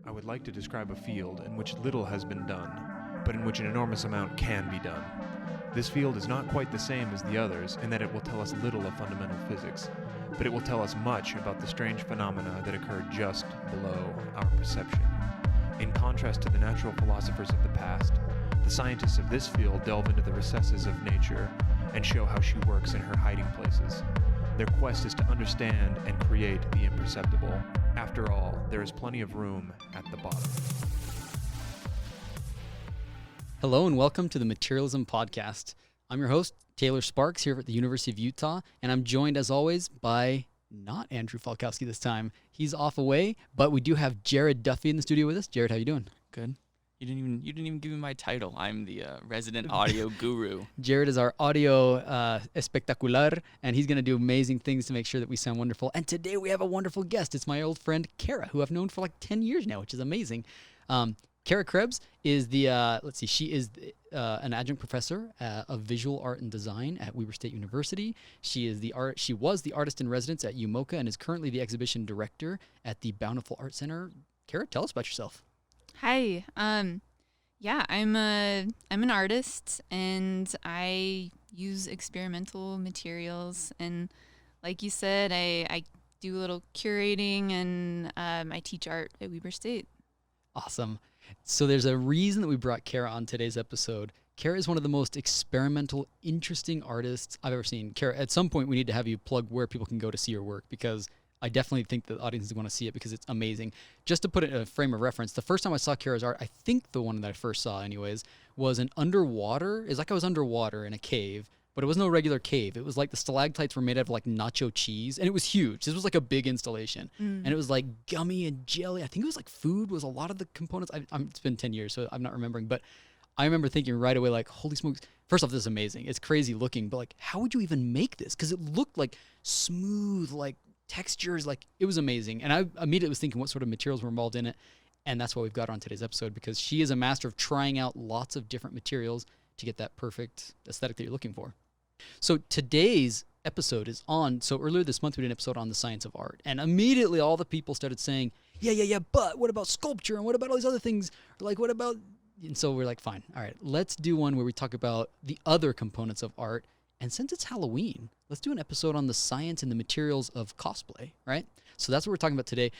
I would like to describe a field in which little has been done, but in which an enormous amount can be done. This field is not quite the same as the others in that it will tell us little of fundamental physics, but it will tell us much about the strange phenomena that occur just below our perception. In contrast to the natural philosophers of the past, the scientists of this field delve into the recesses of nature and show how she works in her hiding places. Their quest is to understand and create the imperceptible. After all, there is plenty of room at the bottom. Hello and welcome to the Materialism podcast. I'm your host, Taylor Sparks, here at the University of Utah, and I'm joined as always by not Andrew Falkowski this time. He's off away, but we do have Jared Duffy in the studio with us. Jared, how you doing? Good. You didn't even give me my title. I'm the resident audio guru. Jared is our audio espectacular, and he's going to do amazing things to make sure that we sound wonderful. And today we have a wonderful guest. It's my old friend, Kara, who I've known for like 10 years now, which is amazing. Kara Krebs is she is an adjunct professor of visual art and design at Weber State University. She was the artist in residence at UMocha and is currently the exhibition director at the Bountiful Art Center. Kara, tell us about yourself. Hi. I'm an artist and I use experimental materials, and like you said, I do a little curating and I teach art at Weber State. Awesome. So there's a reason that we brought Kara on today's episode. Kara is one of the most experimental, interesting artists I've ever seen. Kara, at some point we need to have you plug where people can go to see your work, because I definitely think the audience is going to see it because it's amazing. Just to put it in a frame of reference, the first time I saw Kara's art, I think the one that I first saw anyways, was an underwater. It's like I was underwater in a cave, but it was no regular cave. It was like the stalactites were made out of like nacho cheese, and it was huge. This was like a big installation, and it was like gummy and jelly. I think it was like food was a lot of the components. It's been 10 years, so I'm not remembering, but I remember thinking right away, like, holy smokes. First off, this is amazing. It's crazy looking, but like, how would you even make this? Because it looked like smooth, like textures, like it was amazing. And I immediately was thinking what sort of materials were involved in it. And that's why we've got her on today's episode, because she is a master of trying out lots of different materials to get that perfect aesthetic that you're looking for. So today's episode is so earlier this month we did an episode on the science of art, and immediately all the people started saying, yeah, but what about sculpture, and what about all these other things, like what about, and so we're like, fine, all right, let's do one where we talk about the other components of art. And since it's Halloween, let's do an episode on the science and the materials of cosplay, right? So that's what we're talking about today.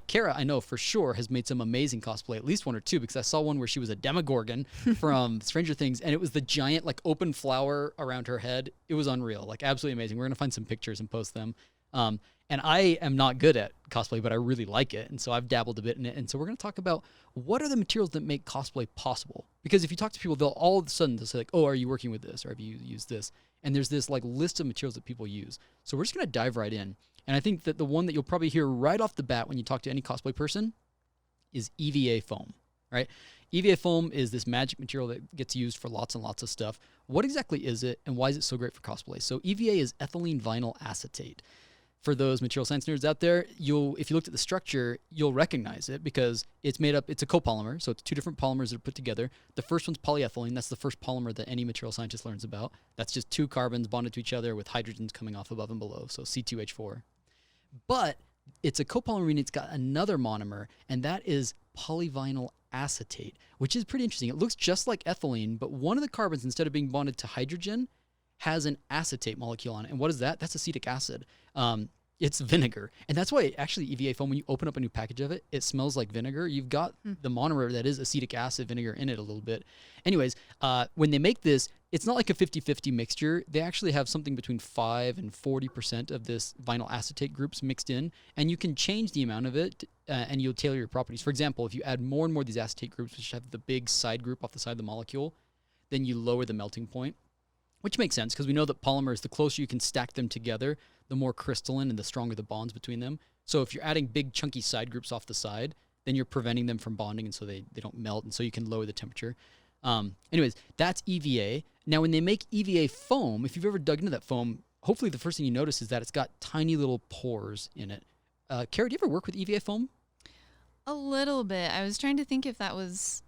Kara, I know for sure, has made some amazing cosplay, at least one or two, because I saw one where she was a Demogorgon from Stranger Things, and it was the giant, like, open flower around her head. It was unreal, like, absolutely amazing. We're going to find some pictures and post them. And I am not good at cosplay, but I really like it, and so I've dabbled a bit in it. And so we're going to talk about what are the materials that make cosplay possible. Because if you talk to people, they'll all of a sudden they'll say, like, oh, are you working with this, or have you used this? And there's this like list of materials that people use. So we're just going to dive right in. And I think that the one that you'll probably hear right off the bat when you talk to any cosplay person is EVA foam, right? EVA foam is this magic material that gets used for lots and lots of stuff. What exactly is it, and why is it so great for cosplay? So EVA is ethylene vinyl acetate. For those material science nerds out there, if you looked at the structure, you'll recognize it because it's a copolymer. So it's two different polymers that are put together. The first one's polyethylene. That's the first polymer that any material scientist learns about. That's just two carbons bonded to each other with hydrogens coming off above and below. So C2H4. But it's a copolymer, meaning it's got another monomer, and that is polyvinyl acetate, which is pretty interesting. It looks just like ethylene, but one of the carbons, instead of being bonded to hydrogen, has an acetate molecule on it. And what is that? That's acetic acid. It's vinegar. And that's why actually EVA foam, when you open up a new package of it, it smells like vinegar. You've got the monomer that is acetic acid vinegar in it a little bit. Anyways, when they make this, it's not like a 50-50 mixture. They actually have something between 5 and 40% of this vinyl acetate groups mixed in, and you can change the amount of it and you'll tailor your properties. For example, if you add more and more of these acetate groups, which have the big side group off the side of the molecule, then you lower the melting point. Which makes sense because we know that polymers, the closer you can stack them together, the more crystalline and the stronger the bonds between them. So if you're adding big chunky side groups off the side, then you're preventing them from bonding, and so they don't melt, and so you can lower the temperature. Anyways, that's EVA. Now when they make EVA foam, if you've ever dug into that foam, hopefully the first thing you notice is that it's got tiny little pores in it. Kara, do you ever work with EVA foam? A little bit. I was trying to think if that was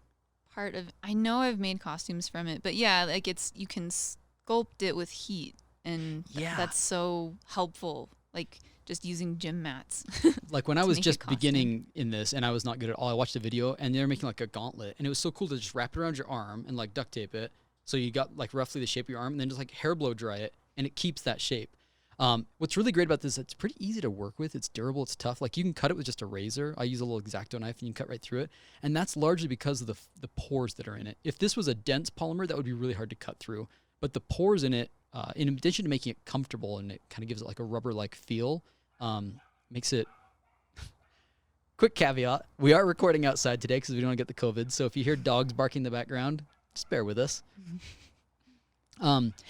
part of, I know I've made costumes from it, but yeah, like you can sculpt it with heat, and that's so helpful. Like just using gym mats. Like when I to was make a just costume. beginning in this and I was not good at all, I watched a video and they're making like a gauntlet, and it was so cool to just wrap it around your arm and like duct tape it so you got like roughly the shape of your arm, and then just like hair blow dry it and it keeps that shape. What's really great about this, it's pretty easy to work with. It's durable, it's tough. Like you can cut it with just a razor. I use a little X-Acto knife and you can cut right through it. And that's largely because of the pores that are in it. If this was a dense polymer, that would be really hard to cut through. But the pores in it, in addition to making it comfortable and it kind of gives it like a rubber-like feel, makes it... Quick caveat, we are recording outside today because we don't want to get the COVID. So if you hear dogs barking in the background, just bear with us.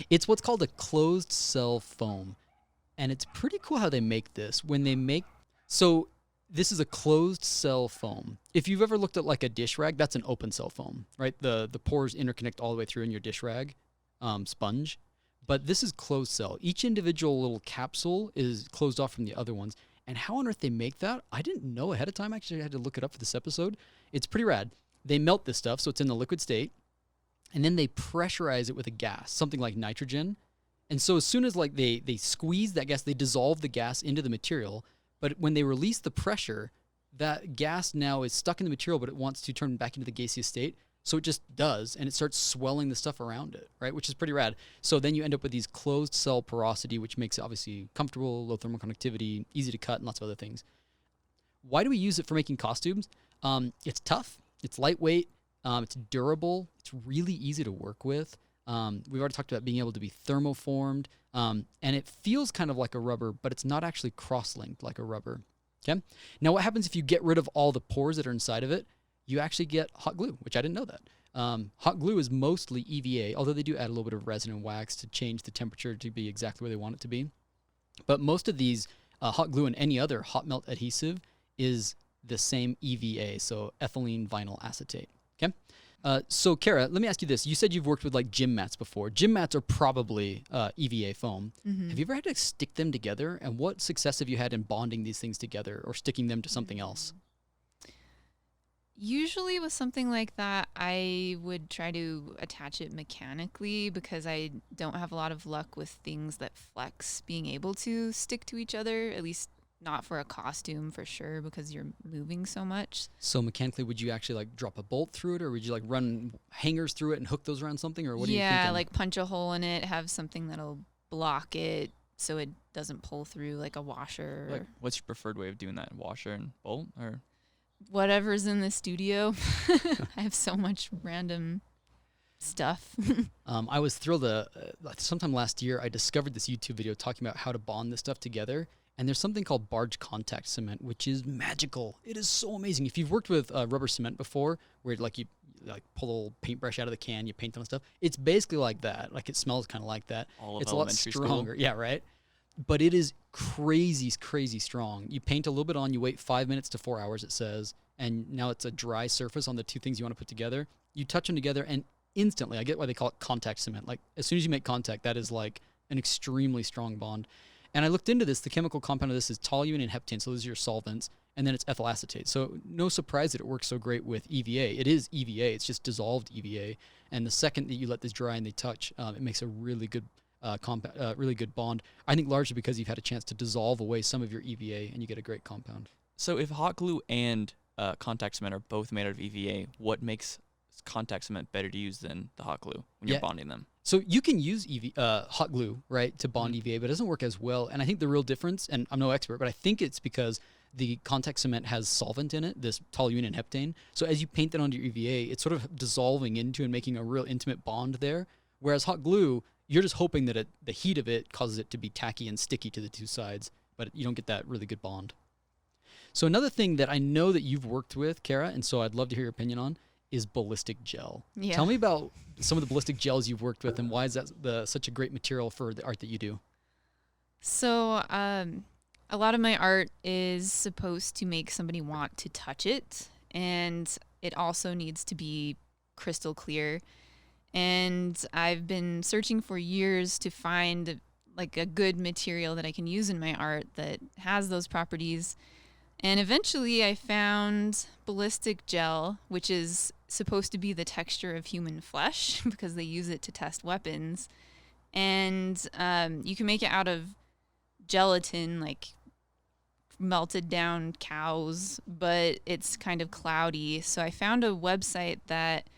It's what's called a closed cell foam. And it's pretty cool how they make this. So this is a closed cell foam. If you've ever looked at like a dish rag, that's an open cell foam, right? The pores interconnect all the way through in your dish rag sponge. But this is closed cell. Each individual little capsule is closed off from the other ones. And how on earth they make that, I didn't know ahead of time. Actually, I had to look it up for this episode. It's pretty rad. They melt this stuff so it's in the liquid state. And then they pressurize it with a gas, something like nitrogen. And so as soon as like they squeeze that gas, they dissolve the gas into the material. But when they release the pressure, that gas now is stuck in the material, but it wants to turn back into the gaseous state. So it just does, and it starts swelling the stuff around it, right? Which is pretty rad. So then you end up with these closed cell porosity, which makes it obviously comfortable, low thermal conductivity, easy to cut, and lots of other things. Why do we use it for making costumes? It's tough, it's lightweight, it's durable, it's really easy to work with. We've already talked about being able to be thermoformed, and it feels kind of like a rubber, but it's not actually cross-linked like a rubber. Okay. Now, what happens if you get rid of all the pores that are inside of it? You actually get hot glue, which I didn't know that. Hot glue is mostly EVA, although they do add a little bit of resin and wax to change the temperature to be exactly where they want it to be. But most of these hot glue and any other hot melt adhesive is the same EVA, so ethylene vinyl acetate. Okay. So Kara, let me ask you this. You said you've worked with like gym mats before. Gym mats are probably EVA foam. Mm-hmm. Have you ever had to stick them together? And what success have you had in bonding these things together or sticking them to something else? Usually with something like that, I would try to attach it mechanically because I don't have a lot of luck with things that flex being able to stick to each other, at least not for a costume for sure because you're moving so much. So mechanically, would you actually like drop a bolt through it, or would you like run hangers through it and hook those around something, or what are you thinking? Yeah, like punch a hole in it, have something that'll block it so it doesn't pull through like a washer. Like, what's your preferred way of doing that? Washer and bolt, or Whatever's in the studio. I have so much random stuff. I was thrilled. Sometime last year, I discovered this YouTube video talking about how to bond this stuff together. And there's something called Barge contact cement, which is magical. It is so amazing. If you've worked with rubber cement before, where like you like pull a little paintbrush out of the can, you paint on stuff, it's basically like that. Like it smells kind of like that. all of It's a lot elementary stronger. school? Yeah, right. But it is crazy, crazy strong. You paint a little bit on, you wait 5 minutes to 4 hours, it says, and now it's a dry surface on the two things you want to put together. You touch them together, and instantly, I get why they call it contact cement. Like as soon as you make contact, that is like an extremely strong bond. And I looked into this. The chemical compound of this is toluene and heptane, so those are your solvents, and then it's ethyl acetate. So no surprise that it works so great with EVA. It is EVA. It's just dissolved EVA. And the second that you let this dry and they touch, it makes a really good really good bond. I think largely because you've had a chance to dissolve away some of your EVA, and you get a great compound. So if hot glue and contact cement are both made out of EVA, what makes contact cement better to use than the hot glue when you're bonding them? So you can use hot glue, right, to bond EVA, but it doesn't work as well. And I think the real difference, and I'm no expert, but I think it's because the contact cement has solvent in it, this toluene and heptane. So as you paint that onto your EVA, it's sort of dissolving into and making a real intimate bond there. Whereas hot glue, you're just hoping that the heat of it causes it to be tacky and sticky to the two sides, but you don't get that really good bond. So another thing that I know that you've worked with, Kara, and so I'd love to hear your opinion on, is ballistic gel. Yeah. Tell me about some of the ballistic gels you've worked with, and why is that such a great material for the art that you do? So a lot of my art is supposed to make somebody want to touch it, and it also needs to be crystal clear. And I've been searching for years to find like a good material that I can use in my art that has those properties. And eventually I found ballistic gel, which is supposed to be the texture of human flesh because they use it to test weapons. And you can make it out of gelatin, like melted down cows, but it's kind of cloudy. So I found a website that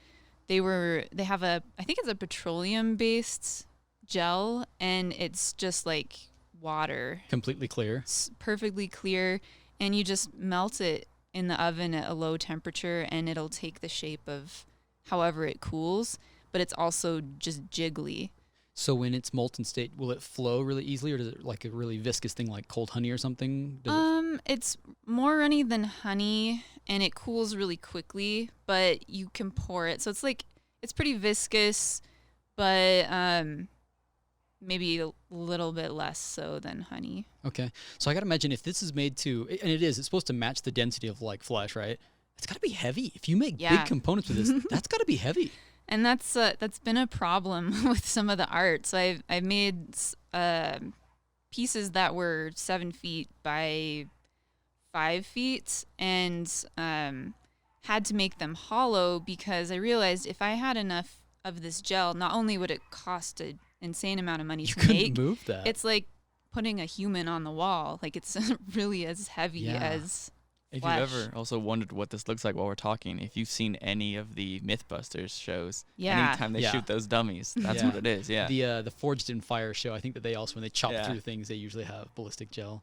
they have I think it's a petroleum based gel, and it's just like water, Completely clear. it's perfectly clear, and you just melt it in the oven at a low temperature and it'll take the shape of however it cools, but it's also just jiggly. So when it's molten state, will it flow really easily, or does it like a really viscous thing like cold honey or something? It's more runny than honey, and it cools really quickly, but you can pour it. So it's pretty viscous, but maybe a little bit less so than honey. Okay. So I got to imagine if this is made to, and it's supposed to match the density of like flesh, right? It's got to be heavy. If you make big components with this, that's got to be heavy. And that's been a problem with some of the art. So I've made pieces that were 7 feet by 5 feet, and had to make them hollow because I realized if I had enough of this gel, not only would it cost an insane amount of money You to couldn't make, move that. it's like putting a human on the wall. Like, it's really as heavy as If flesh. you've ever also wondered what this looks like while we're talking, if you've seen any of the Mythbusters shows, Yeah. anytime they Yeah. shoot those dummies, that's Yeah. what it is. Yeah. The Forged in Fire show, I think that they also, when they chop Yeah. through things, they usually have ballistic gel.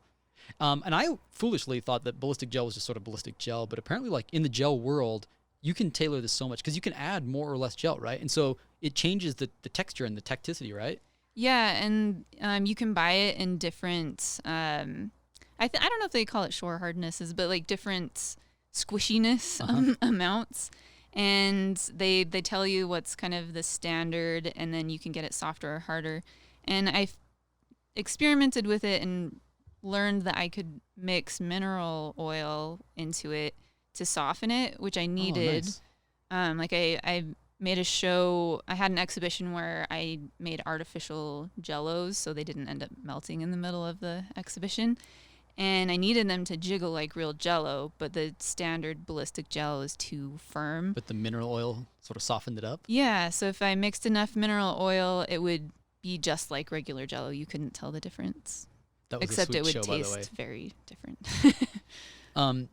And I foolishly thought that ballistic gel was just sort of ballistic gel, but apparently, like in the gel world, you can tailor this so much because you can add more or less gel, right? And so it changes the texture and the tacticity, right? Yeah, and you can buy it in different. I don't know if they call it shore hardnesses, but like different squishiness amounts, and they tell you what's kind of the standard, and then you can get it softer or harder. And I've experimented with it and learned that I could mix mineral oil into it to soften it, which I needed. Oh, nice. Like I made a show. I had an exhibition where I made artificial jellos, so they didn't end up melting in the middle of the exhibition. And I needed them to jiggle like real jello, but the standard ballistic gel is too firm. But the mineral oil sort of softened it up. Yeah, so if I mixed enough mineral oil, it would be just like regular jello. You couldn't tell the difference. That was Except a sweet it would show, by the way. taste very different.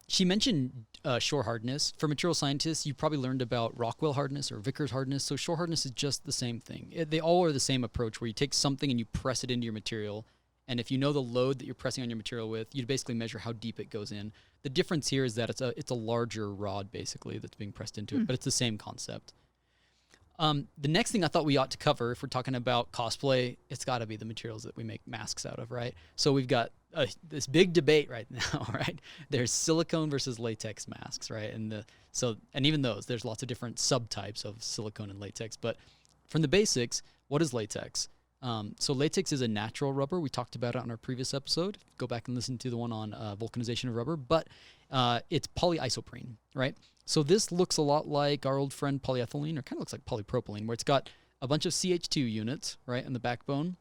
She mentioned shore hardness. For material scientists, you probably learned about Rockwell hardness or Vickers hardness. So shore hardness is just the same thing. They all are the same approach where you take something and you press it into your material. And if you know the load that you're pressing on your material with, you basically measure how deep it goes in. The difference here is that it's a larger rod, basically, that's being pressed into it, but it's the same concept. The next thing I thought we ought to cover, if we're talking about cosplay, it's got to be the materials that we make masks out of, right? So we've got this big debate right now, right? There's silicone versus latex masks, right? And even those, there's lots of different subtypes of silicone and latex. But from the basics, what is latex? So latex is a natural rubber. We talked about it on our previous episode. Go back and listen to the one on vulcanization of rubber. But it's polyisoprene, right? So this looks a lot like our old friend polyethylene, or kind of looks like polypropylene, where it's got a bunch of CH2 units, right, in the backbone.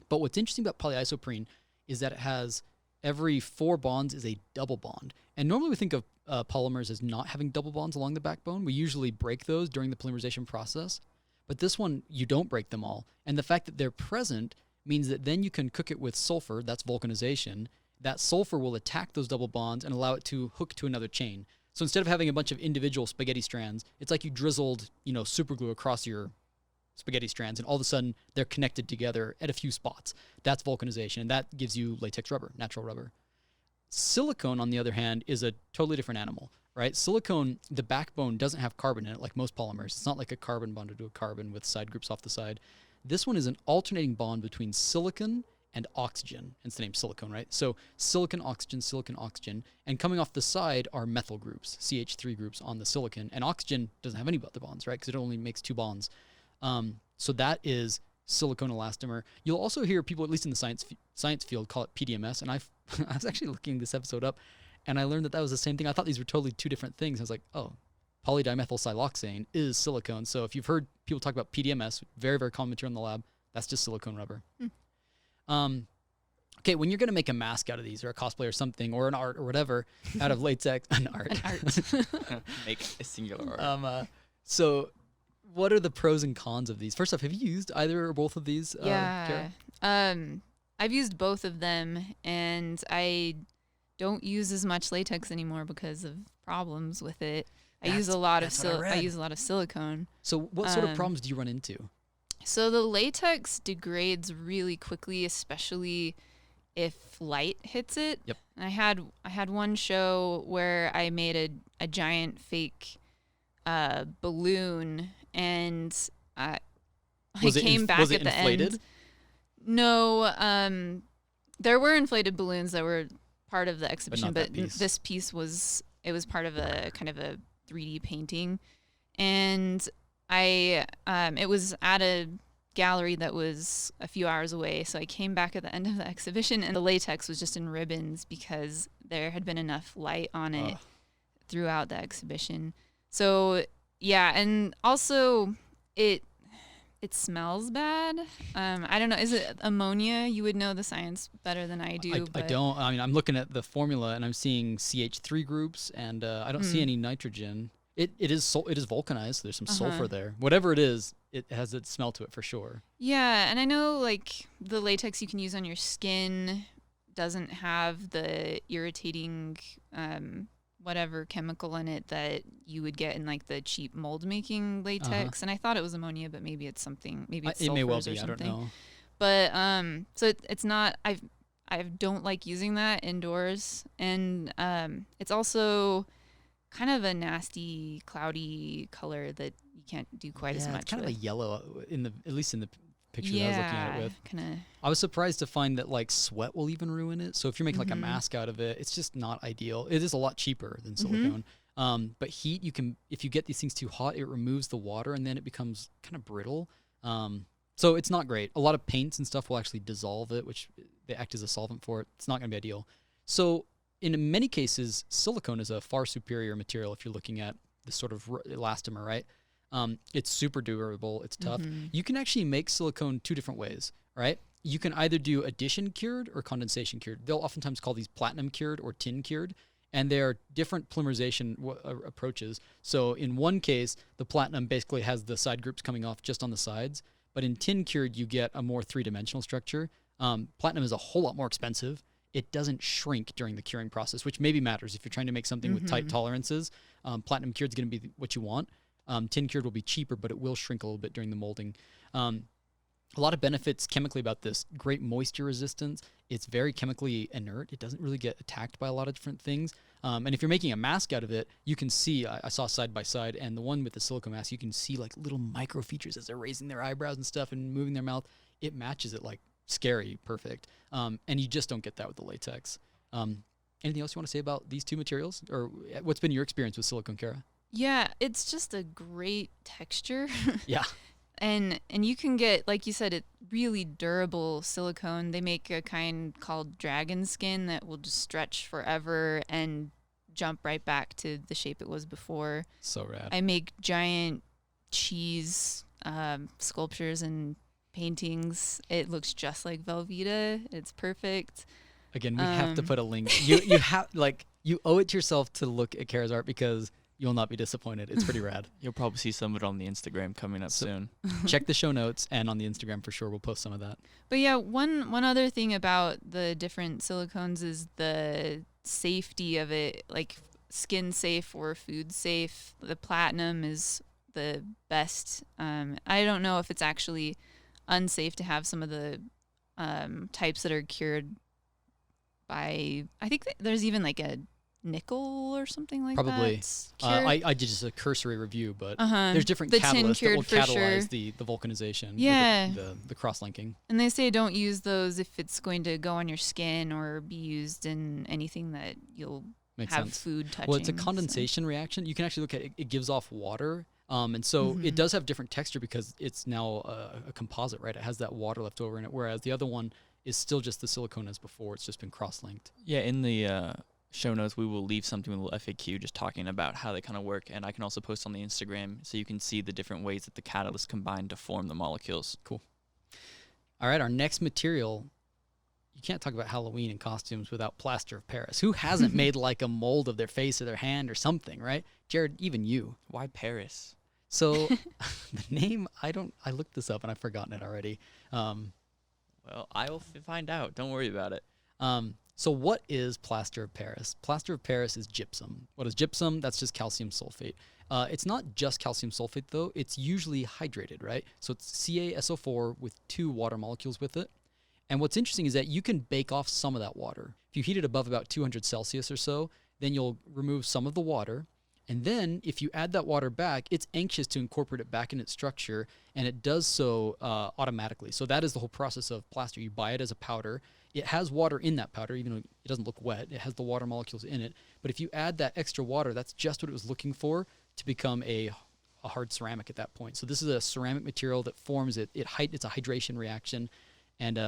But what's interesting about polyisoprene is that it has every 4 bonds is a double bond. And normally we think of polymers as not having double bonds along the backbone. We usually break those during the polymerization process. But this one, you don't break them all. And the fact that they're present means that then you can cook it with sulfur, that's vulcanization. That sulfur will attack those double bonds and allow it to hook to another chain. So instead of having a bunch of individual spaghetti strands, it's like you drizzled, super glue across your spaghetti strands, and all of a sudden they're connected together at a few spots. That's vulcanization, and that gives you latex rubber, natural rubber. Silicone, on the other hand, is a totally different animal, right? Silicone, the backbone doesn't have carbon in it like most polymers. It's not like a carbon bonded to a carbon with side groups off the side. This one is an alternating bond between silicon and oxygen, hence the name silicone, right? So silicon, oxygen, and coming off the side are methyl groups, CH3 groups on the silicon, and oxygen doesn't have any other bonds, right? Because it only makes 2 bonds. So that is silicone elastomer. You'll also hear people, at least in the science field, call it Pdms, and I was actually looking this episode up, and I learned that was the same thing. I thought these were totally 2 different things. I was like, oh, polydimethyl siloxane is silicone. So if you've heard people talk about PDMS, very, very common material in the lab, that's just silicone rubber. Okay, when you're going to make a mask out of these, or a cosplay or something, or an art or whatever, out of latex, an art. Make a singular art. So what are the pros and cons of these? First off, have you used either or both of these? Yeah. Kara? I've used both of them, and I don't use as much latex anymore because of problems with it. I use a lot of silicone. So what sort of problems do you run into? So the latex degrades really quickly, especially if light hits it. Yep. And I had one show where I made a giant fake balloon, and I came back at the end. No, there were inflated balloons that were part of the exhibition, but this piece was part of a kind of a 3D painting, and it was at a gallery that was a few hours away, so I came back at the end of the exhibition, and the latex was just in ribbons because there had been enough light on it throughout the exhibition. So yeah, and also it smells bad. I don't know. Is it ammonia? You would know the science better than I do. I don't. I mean, I'm looking at the formula and I'm seeing CH3 groups, and I don't see any nitrogen. It is vulcanized. So there's some sulfur there. Whatever it is, it has its smell to it for sure. Yeah, and I know like the latex you can use on your skin doesn't have the irritating whatever chemical in it that you would get in like the cheap mold making latex. And I thought it was ammonia, but maybe it's something. Maybe it's sulfurs, it may well be. Or something. I don't know. But so it's not. I don't like using that indoors, and it's also kind of a nasty, cloudy color that you can't do quite as much. It's kind of a yellow at least in the picture that I was looking at it with. I was surprised to find that like sweat will even ruin it. So if you're making like a mask out of it, it's just not ideal. It is a lot cheaper than silicone. But heat, if you get these things too hot, it removes the water and then it becomes kind of brittle. So it's not great. A lot of paints and stuff will actually dissolve it, which they act as a solvent for it. It's not going to be ideal. So in many cases, silicone is a far superior material if you're looking at this sort of elastomer, right? It's super durable. It's tough. You can actually make silicone two different ways, right? You can either do addition cured or condensation cured. They'll oftentimes call these platinum cured or tin cured, and there are different polymerization approaches. So in one case, the platinum basically has the side groups coming off just on the sides, but in tin cured, you get a more three-dimensional structure. Platinum is a whole lot more expensive. It doesn't shrink during the curing process, which maybe matters if you're trying to make something with tight tolerances. Platinum cured is going to be what you want. Tin cured will be cheaper, but it will shrink a little bit during the molding. A lot of benefits chemically about this. Great moisture resistance. It's very chemically inert. It doesn't really get attacked by a lot of different things. And if you're making a mask out of it, you can see, I saw side by side, and the one with the silicone mask, you can see like little micro features as they're raising their eyebrows and stuff and moving their mouth. It matches it like scary perfect. And you just don't get that with the latex. Anything else you want to say about these two materials? Or what's been your experience with silicone, Kara? Yeah, it's just a great texture. Yeah. And you can get, like you said, it really durable silicone. They make a kind called dragon skin that will just stretch forever and jump right back to the shape it was before. So rad. I make giant cheese sculptures and paintings. It looks just like Velveeta. It's perfect. Again, we have to put a link. You have you owe it to yourself to look at Kara's art because you'll not be disappointed. It's pretty rad. You'll probably see some of it on the Instagram coming up soon. Check the show notes, and on the Instagram for sure we'll post some of that. But yeah, one other thing about the different silicones is the safety of it, like skin safe or food safe. The platinum is the best. I don't know if it's actually unsafe to have some of the types that are cured by, I think there's even like a nickel or something like probably. Probably. I did just a cursory review, but there's different catalysts that will catalyze the vulcanization, yeah, the cross-linking. And they say don't use those if it's going to go on your skin or be used in anything that you'll have food touching. Well, it's a condensation reaction. You can actually look at it. It gives off water. And so it does have different texture because it's now a composite, right? It has that water left over in it, whereas the other one is still just the silicone as before. It's just been cross-linked. Yeah, in the show notes, we will leave something with a little FAQ just talking about how they kind of work, and I can also post on the Instagram so you can see the different ways that the catalysts combine to form the molecules. Cool. All right, our next material. You can't talk about Halloween and costumes without Plaster of Paris. Who hasn't made like a mold of their face or their hand or something, right? Jared, even you. Why Paris? So the name, I looked this up and I've forgotten it already. Well, I will find out. Don't worry about it. So what is plaster of Paris? Plaster of Paris is gypsum. What is gypsum? That's just calcium sulfate. It's not just calcium sulfate though. It's usually hydrated, right? So it's CaSO4 with 2 water molecules with it. And what's interesting is that you can bake off some of that water. If you heat it above about 200 Celsius or so, then you'll remove some of the water. And then if you add that water back, it's anxious to incorporate it back in its structure, and it does so automatically. So that is the whole process of plaster. You buy it as a powder. It has water in that powder, even though it doesn't look wet. It has the water molecules in it. But if you add that extra water, that's just what it was looking for to become a hard ceramic at that point. So this is a ceramic material that forms it. It's a hydration reaction, and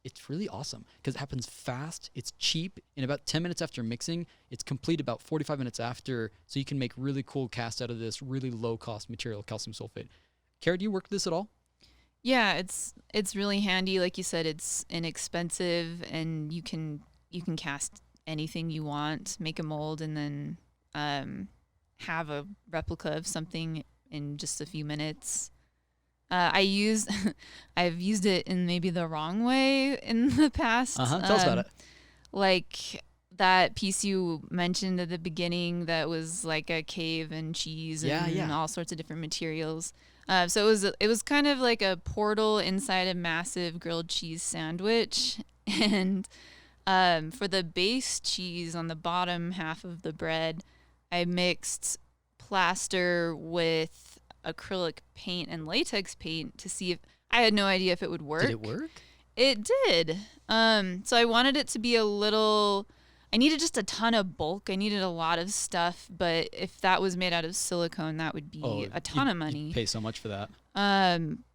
it's really awesome because it happens fast. It's cheap. In about 10 minutes after mixing, it's complete about 45 minutes after. So you can make really cool casts out of this really low-cost material, calcium sulfate. Kara, do you work with this at all? Yeah, it's really handy. Like you said, it's inexpensive, and you can cast anything you want, make a mold, and then have a replica of something in just a few minutes. I've used it in maybe the wrong way in the past. Tell us about it. Like that piece you mentioned at the beginning that was like a cave and cheese and all sorts of different materials. So it was kind of like a portal inside a massive grilled cheese sandwich. And for the base cheese on the bottom half of the bread, I mixed plaster with acrylic paint and latex paint to see if I had no idea if it would work. Did it work? It did. So I wanted it to be I needed just a ton of bulk. I needed a lot of stuff, but if that was made out of silicone, that would be a ton of money. You'd pay so much for that.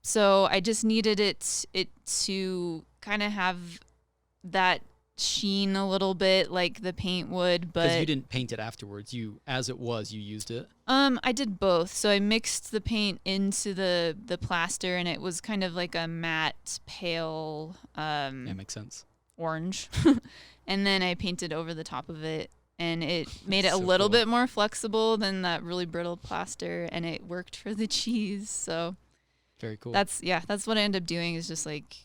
So I just needed it to kind of have that sheen a little bit like the paint would, but because you didn't paint it afterwards, as it was, you used it. I did both. So I mixed the paint into the plaster, and it was kind of like a matte pale Yeah, makes sense. orange. And then I painted over the top of it, and it made it a So little cool. bit more flexible than that really brittle plaster, and it worked for the cheese. So Very cool. that's what I ended up doing, is just like,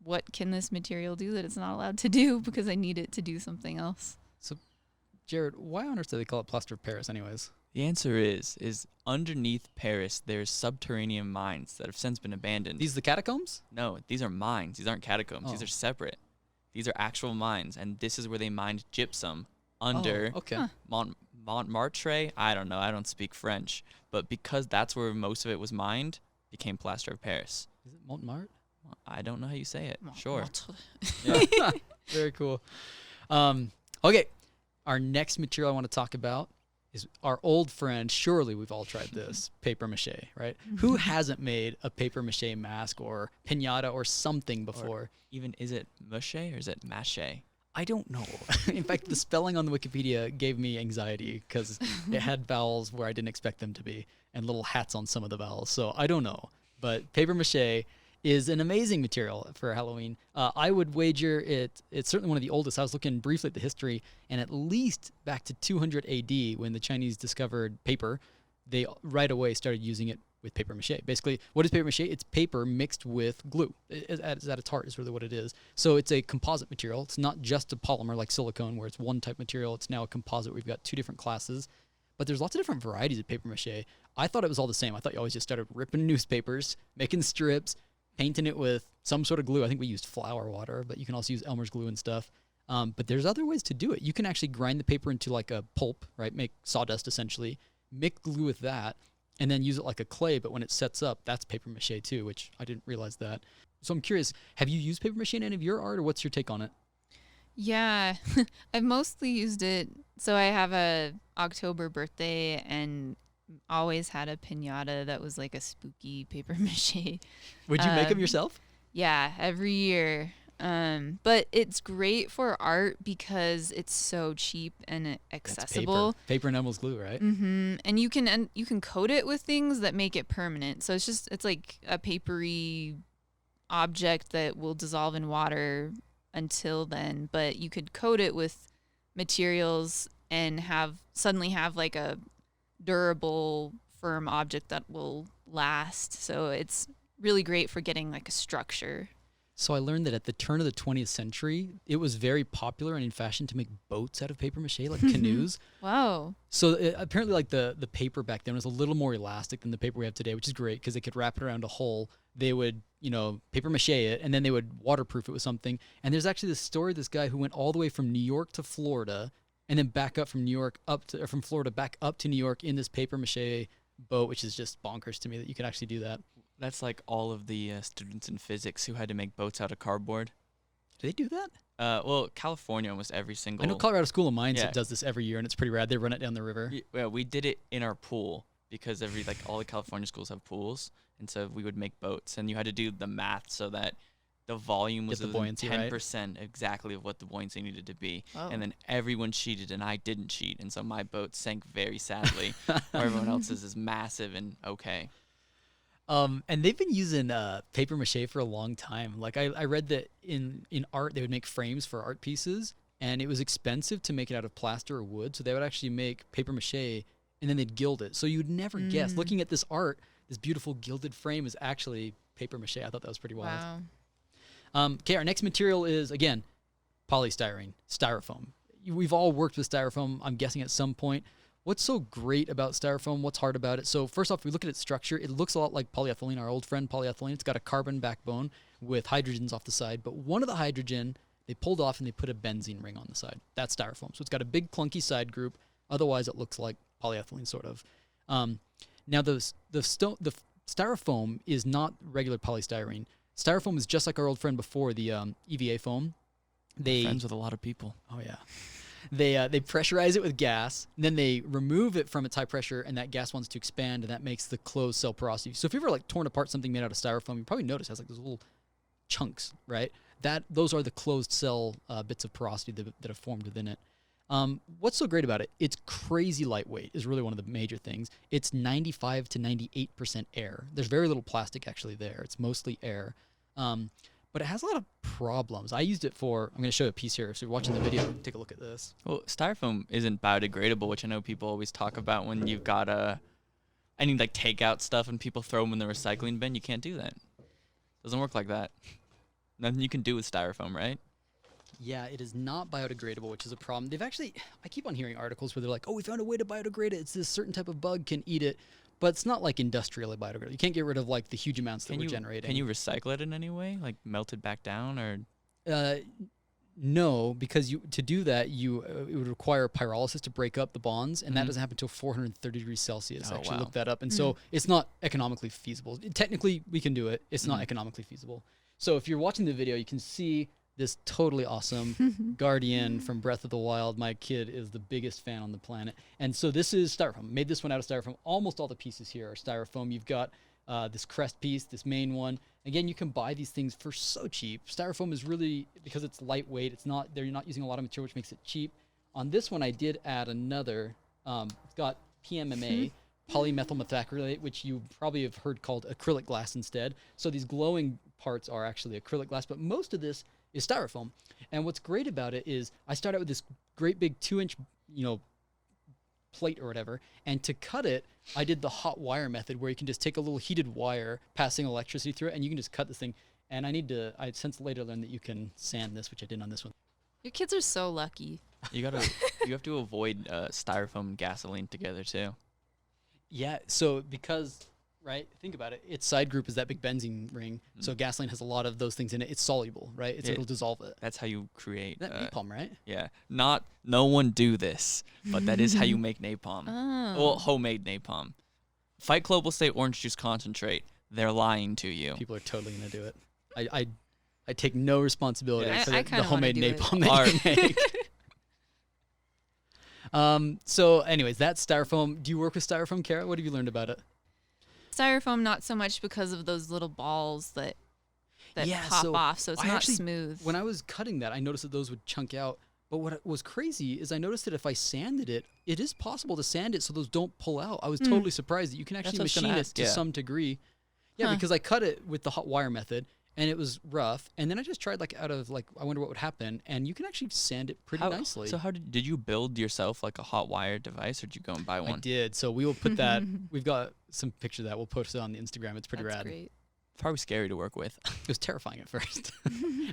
what can this material do that it's not allowed to do, because I need it to do something else. Jared, why on earth do they call it plaster of Paris anyways? The answer is underneath Paris, there's subterranean mines that have since been abandoned. These the catacombs? No, these are mines. These aren't catacombs. These Oh. are separate. These are actual mines, and this is where they mined gypsum under Okay. Montmartre. I don't know. I don't speak French, but because that's where most of it was mined, became plaster of Paris. Is it Montmartre? I don't know how you say it. Sure. Yeah. Very cool. Okay. Our next material I want to talk about is our old friend. Surely we've all tried this. Papier-mâché, right? Who hasn't made a papier-mâché mask or piñata or something before? Even, is it Mache or is it Mache? I don't know. In fact, the spelling on the Wikipedia gave me anxiety because it had vowels where I didn't expect them to be and little hats on some of the vowels. So I don't know. But papier-mâché is an amazing material for Halloween. I would wager it's certainly one of the oldest. I was looking briefly at the history, and at least back to 200 AD when the Chinese discovered paper, they right away started using it with papier-mâché. Basically, what is papier-mâché? It's paper mixed with glue. At its heart is really what it is. So it's a composite material. It's not just a polymer like silicone where it's one type material. It's now a composite. We've got 2 different classes. But there's lots of different varieties of papier-mâché. I thought it was all the same. I thought you always just started ripping newspapers, making strips, painting it with some sort of glue. I think we used flour water, but you can also use Elmer's glue and stuff. But there's other ways to do it. You can actually grind the paper into like a pulp, right? Make sawdust essentially, mix glue with that, and then use it like a clay. But when it sets up, that's papier-mâché too, which I didn't realize that. So I'm curious, have you used papier-mâché in any of your art, or what's your take on it? Yeah, I've mostly used it. So I have a October birthday and always had a piñata that was like a spooky papier-mâché. Would you make them yourself? Yeah, every year. But it's great for art because it's so cheap and accessible. Paper enamel's glue, right? Mm-hmm. And you can coat it with things that make it permanent. So it's like a papery object that will dissolve in water until then. But you could coat it with materials and suddenly have like a durable, firm object that will last. So it's really great for getting like a structure. So I learned that at the turn of the 20th century, it was very popular and in fashion to make boats out of paper mache, like canoes. Wow. So apparently, like the paper back then was a little more elastic than the paper we have today, which is great because they could wrap it around a hole. They would, paper mache it, and then they would waterproof it with something. And there's actually this story of this guy who went all the way from New York to Florida, and then back up from New York from Florida back up to New York in this paper mache boat, which is just bonkers to me that you can actually do that. That's like all of the students in physics who had to make boats out of cardboard. Do they do that? Well, California, almost every single. I know Colorado School of Mines Yeah. does this every year, and it's pretty rad. They run it down the river. Yeah, we did it in our pool because all the California schools have pools, and so we would make boats, and you had to do the math so that the volume was Get the buoyancy, right? 10% exactly of what the buoyancy needed to be, Oh. and then everyone cheated, and I didn't cheat, and so my boat sank very sadly, where everyone else's is massive and okay. And they've been using paper mache for a long time. Like I read that in art they would make frames for art pieces, and it was expensive to make it out of plaster or wood, so they would actually make paper mache and then they'd gild it. So you'd never guess. Looking at this art, this beautiful gilded frame is actually paper mache. I thought that was pretty wild. Wow. Okay, our next material is again polystyrene, styrofoam. We've all worked with styrofoam, I'm guessing at some point. What's so great about styrofoam? What's hard about it? So first off, if we look at its structure, it looks a lot like polyethylene, our old friend polyethylene. It's got a carbon backbone with hydrogens off the side, but one of the hydrogen they pulled off and they put a benzene ring on the side. That's styrofoam. So it's got a big clunky side group. Otherwise, it looks like polyethylene sort of. Now the styrofoam is not regular polystyrene. Styrofoam is just like our old friend before, the EVA foam. Friends with a lot of people. Oh yeah. They pressurize it with gas, and then they remove it from its high pressure, and that gas wants to expand, and that makes the closed cell porosity. So if you've ever like torn apart something made out of styrofoam, you probably notice it has like those little chunks, right? Those are the closed cell bits of porosity that have formed within it. What's so great about it? It's crazy lightweight is really one of the major things. It's 95 to 98% air. There's very little plastic actually there. It's mostly air. But it has a lot of problems. I used it for, I'm going to show you a piece here. So if you're watching the video, take a look at this. Well, styrofoam isn't biodegradable, which I know people always talk about when you've got any like takeout stuff and people throw them in the recycling bin. You can't do that. Doesn't work like that. Nothing you can do with styrofoam, right? Yeah, it is not biodegradable, which is a problem. I keep on hearing articles where they're like, oh, we found a way to biodegrade it. It's this certain type of bug can eat it. But it's not like industrially biodegradable. You can't get rid of like the huge amounts that we're generating. Can you recycle it in any way? Like melt it back down or? No, because to do that, it would require pyrolysis to break up the bonds, and that doesn't happen until 430 degrees Celsius. I actually looked that up, and so it's not economically feasible. Technically, we can do it. It's not economically feasible. So if you're watching the video, you can see this totally awesome Guardian from Breath of the Wild. My kid is the biggest fan on the planet. And so this is styrofoam. Made this one out of styrofoam. Almost all the pieces here are styrofoam. You've got this crest piece, this main one. Again, you can buy these things for so cheap. Styrofoam is really, because it's lightweight, you're not using a lot of material, which makes it cheap. On this one, I did add another. It's got Pmma, Polymethyl Methacrylate, which you probably have heard called acrylic glass instead. So these glowing parts are actually acrylic glass, but most of this is styrofoam. And what's great about it is I start out with this great big 2-inch, plate or whatever, and to cut it, I did the hot wire method where you can just take a little heated wire passing electricity through it, and you can just cut this thing. And I since later learned that you can sand this, which I did on this one. Your kids are so lucky. You have to avoid styrofoam and gasoline together too. Yeah, so because, right, think about it, its side group is that big benzene ring, so gasoline has a lot of those things in it. It's soluble, right? It'll dissolve it. That's how you create. That napalm, right? Yeah, no one do this, but that is how you make napalm. Oh. Well, homemade napalm. Fight Club will say orange juice concentrate. They're lying to you. People are totally gonna do it. I take no responsibility Yeah, for I the kinda homemade wanna do it. napalm that you make. So anyways, that's styrofoam. Do you work with styrofoam, Kara? What have you learned about it? Styrofoam, not so much because of those little balls that pop off, so it's I not actually, smooth. When I was cutting that, I noticed that those would chunk out. But what was crazy is I noticed that if I sanded it, it is possible to sand it so those don't pull out. I was totally surprised that you can actually That's what I was machine gonna it ask, to yeah. some degree. Yeah, because I cut it with the hot wire method, and it was rough. And then I just tried I wonder what would happen, and you can actually sand it pretty nicely. So how did you build yourself like a hot wire device, or did you go and buy one? I did. So we will put that. We've got some picture of that. We'll post it on the Instagram. It's pretty That's rad. great. Probably scary to work with. It was terrifying at first.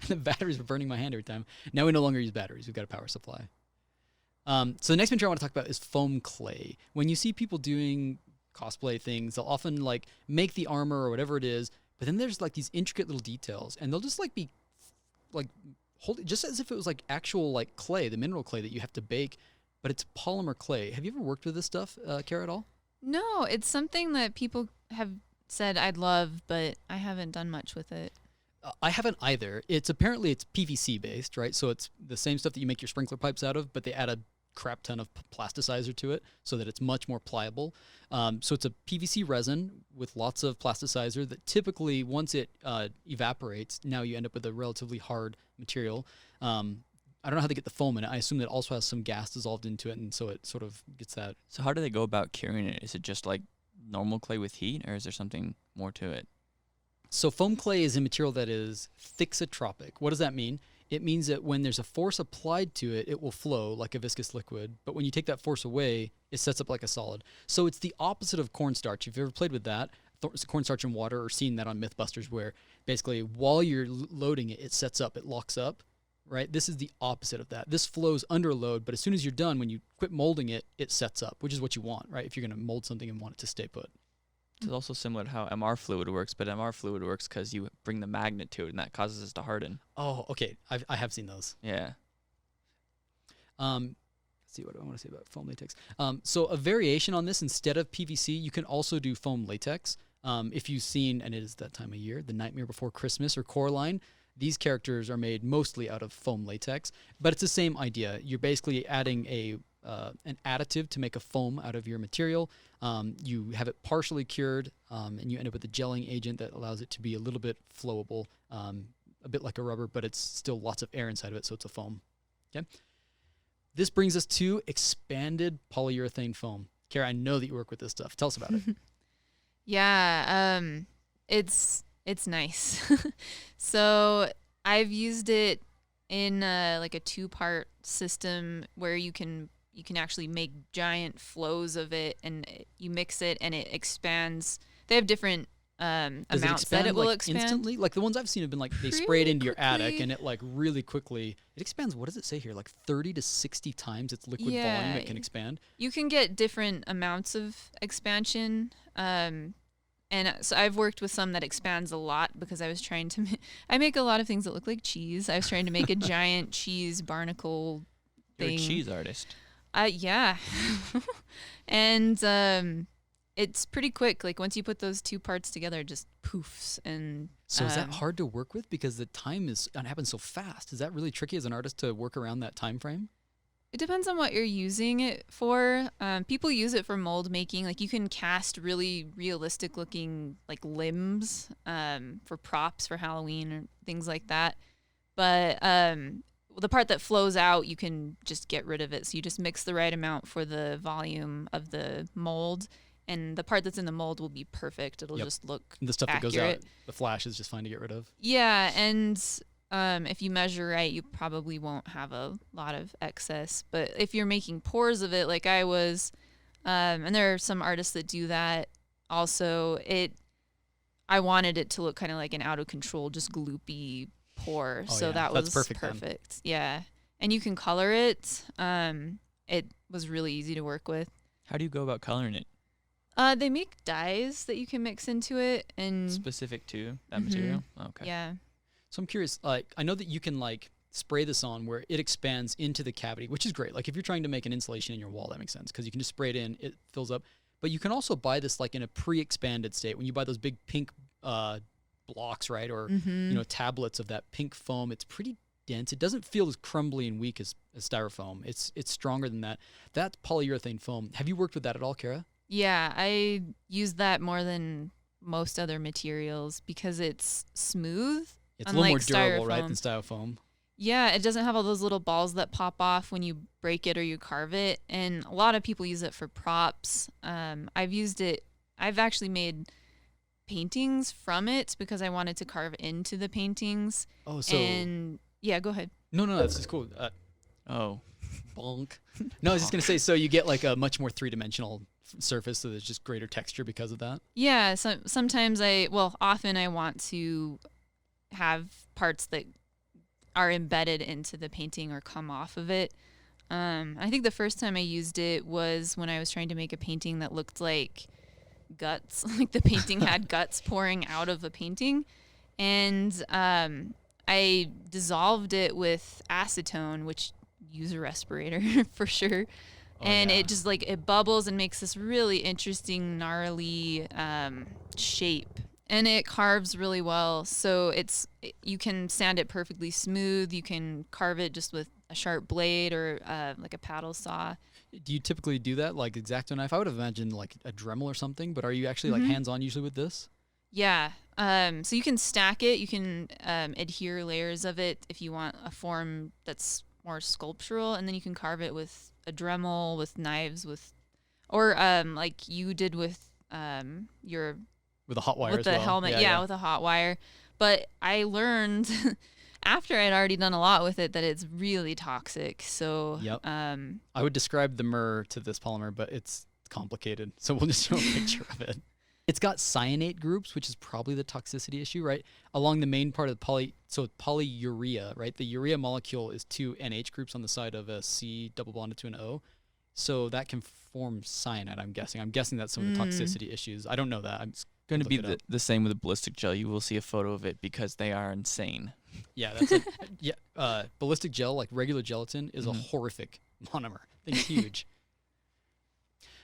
The batteries were burning my hand every time. Now we no longer use batteries. We've got a power supply. So the next material I want to talk about is foam clay. When you see people doing cosplay things, they'll often like make the armor or whatever it is, but then there's like these intricate little details, and they'll just like be like hold it just as if it was like actual like clay, the mineral clay that you have to bake, but it's polymer clay. Have you ever worked with this stuff, Kara, at all? No, it's something that people have said I'd love, but I haven't done much with it. I haven't either. It's PVC based, right? So it's the same stuff that you make your sprinkler pipes out of, but they add a crap ton of plasticizer to it so that it's much more pliable. So it's a PVC resin with lots of plasticizer that typically, once it evaporates, now you end up with a relatively hard material. I don't know how they get the foam in it. I assume that it also has some gas dissolved into it, and so it sort of gets that. So how do they go about curing it? Is it just like normal clay with heat, or is there something more to it? So foam clay is a material that is thixotropic. What does that mean? It means that when there's a force applied to it, it will flow like a viscous liquid. But when you take that force away, it sets up like a solid. So it's the opposite of cornstarch. If you've ever played with that, cornstarch in water, or seen that on Mythbusters, where basically while you're loading it, it sets up, it locks up, right? This is the opposite of that. This flows under load, but as soon as you're done, when you quit molding it, it sets up, which is what you want, right? If you're going to mold something and want it to stay put. It's also similar to how MR fluid works, but MR fluid works because you bring the magnet to it, and that causes it to harden. Oh, okay. I have seen those. Yeah. Let's see, what do I want to say about foam latex? So a variation on this, instead of PVC, you can also do foam latex. If you've seen, and it is that time of year, The Nightmare Before Christmas or Coraline, these characters are made mostly out of foam latex, but it's the same idea. You're basically adding an additive to make a foam out of your material. You have it partially cured, and you end up with a gelling agent that allows it to be a little bit flowable, a bit like a rubber, but it's still lots of air inside of it, so it's a foam. Okay. This brings us to expanded polyurethane foam. Kara, I know that you work with this stuff. Tell us about it. Yeah, it's nice. So I've used it in like a 2-part system where you can actually make giant flows of it, and you mix it and it expands. They have different amounts that it will like expand instantly. Like the ones I've seen have been like they spray it into your attic, and it like really quickly it expands. What does it say here? Like 30 to 60 times its liquid volume it can expand. You can get different amounts of expansion. And so I've worked with some that expands a lot because I was trying to I make a lot of things that look like cheese. I was trying to make a giant cheese barnacle thing. You're a cheese artist. Yeah. And it's pretty quick. Like once you put those 2 parts together, it just poofs. And so is that hard to work with because the time it happens so fast? Is that really tricky as an artist to work around that time frame? It depends on what you're using it for. People use it for mold making. Like you can cast really realistic looking like limbs for props for Halloween or things like that. But the part that flows out, you can just get rid of it. So you just mix the right amount for the volume of the mold, and the part that's in the mold will be perfect. It'll just look the stuff accurate. That goes out, the flash is just fine to get rid of. Yeah, and if you measure right, you probably won't have a lot of excess. But if you're making pores of it like I was, and there are some artists that do that also, I wanted it to look kind of like an out of control, just gloopy pour. Oh, so yeah. that That's was perfect. Yeah. And you can color it. It was really easy to work with. How do you go about coloring it? They make dyes that you can mix into it, and Specific to that material? Oh, okay. yeah. So I'm curious, like, I know that you can like spray this on where it expands into the cavity, which is great. Like if you're trying to make an insulation in your wall, that makes sense because you can just spray it in, it fills up. But you can also buy this like in a pre-expanded state. When you buy those big pink blocks, right, or tablets of that pink foam, it's pretty dense. It doesn't feel as crumbly and weak as styrofoam. It's stronger than that. That's polyurethane foam. Have you worked with that at all, Kara? Yeah, I use that more than most other materials because it's smooth. It's a little more durable, styrofoam. right, than styrofoam. Yeah, it doesn't have all those little balls that pop off when you break it or you carve it. And a lot of people use it for props. I've used it. I've actually made paintings from it because I wanted to carve into the paintings. Oh, so. And yeah, go ahead. No, that's just cool. Oh. Bonk. No, I was just going to say, so you get like a much more three-dimensional surface, so there's just greater texture because of that. Yeah, sometimes often I want to have parts that are embedded into the painting or come off of it. I think the first time I used it was when I was trying to make a painting that looked like guts, like the painting had guts pouring out of a painting. And I dissolved it with acetone, which use a respirator for sure. It just like it bubbles and makes this really interesting, gnarly shape. And it carves really well. So you can sand it perfectly smooth. You can carve it just with a sharp blade or like a paddle saw. Do you typically do that, like X-Acto knife? I would have imagined like a Dremel or something, but are you actually like hands-on usually with this? Yeah. So you can stack it. You can adhere layers of it if you want a form that's more sculptural, and then you can carve it with a Dremel, with knives, or like you did with your... With a hot wire with as the well. helmet, yeah, with a hot wire. But I learned after I'd already done a lot with it that it's really toxic. So I would describe the Myrrh to this polymer, but it's complicated. So we'll just show a picture of it. It's got cyanate groups, which is probably the toxicity issue, right? Along the main part of the polyurea, right? The urea molecule is 2 NH groups on the side of a C double bonded to an O. So that can form cyanide, I'm guessing. I'm guessing that's some of the toxicity issues. I don't know that. I'm going to be the same with the ballistic gel. You will see a photo of it because they are insane. Yeah, that's ballistic gel, like regular gelatin, is a horrific monomer. Thing's huge.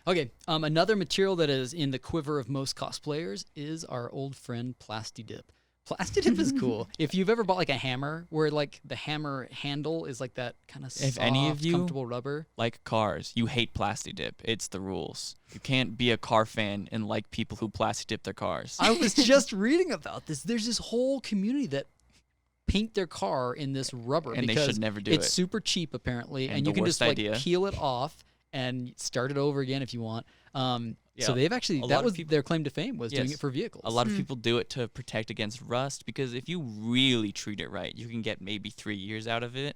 Okay, another material that is in the quiver of most cosplayers is our old friend Plastidip. Plastidip is cool. If you've ever bought like a hammer where like the hammer handle is like that kind of soft, comfortable rubber. Like cars, you hate Plastidip. It's the rules. You can't be a car fan and like people who Plastidip their cars. I was just reading about this. There's this whole community that paint their car in this rubber and because they should never do it. It's super cheap apparently, and you the can just like idea. peel it off and start it over again if you want. So they've actually, A that lot was of people- their claim to fame, was doing Yes. it for vehicles. A lot of people do it to protect against rust because if you really treat it right, you can get maybe 3 years out of it.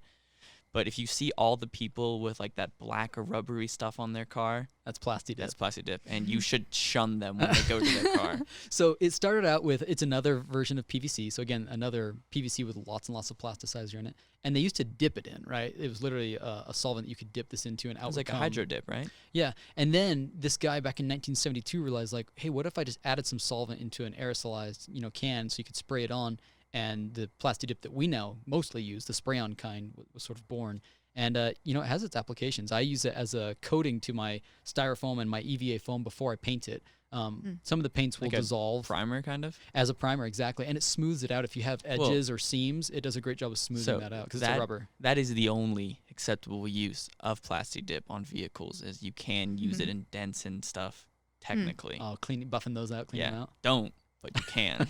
But if you see all the people with like that black or rubbery stuff on their car, That's Plastidip. that's Plastidip, and you should shun them when they go to their car. So it started out with, it's another version of PVC. So again, another PVC with lots and lots of plasticizer in it. And they used to dip it in, right? It was literally a solvent that you could dip this into and out. It was would like a come. hydro dip, right? Yeah. And then this guy back in 1972 realized like, hey, what if I just added some solvent into an aerosolized, can so you could spray it on, and the Plastidip that we now mostly use, the spray-on kind, was sort of born. And, it has its applications. I use it as a coating to my styrofoam and my EVA foam before I paint it. Some of the paints will Like a dissolve. Primer, kind of? As a primer, exactly. And it smooths it out. If you have edges or seams, it does a great job of smoothing that out because it's a rubber. That is the only acceptable use of Plastidip on vehicles, is you can use it in dents and stuff, technically. Oh, buffing those out, clean them out. Don't, but you can.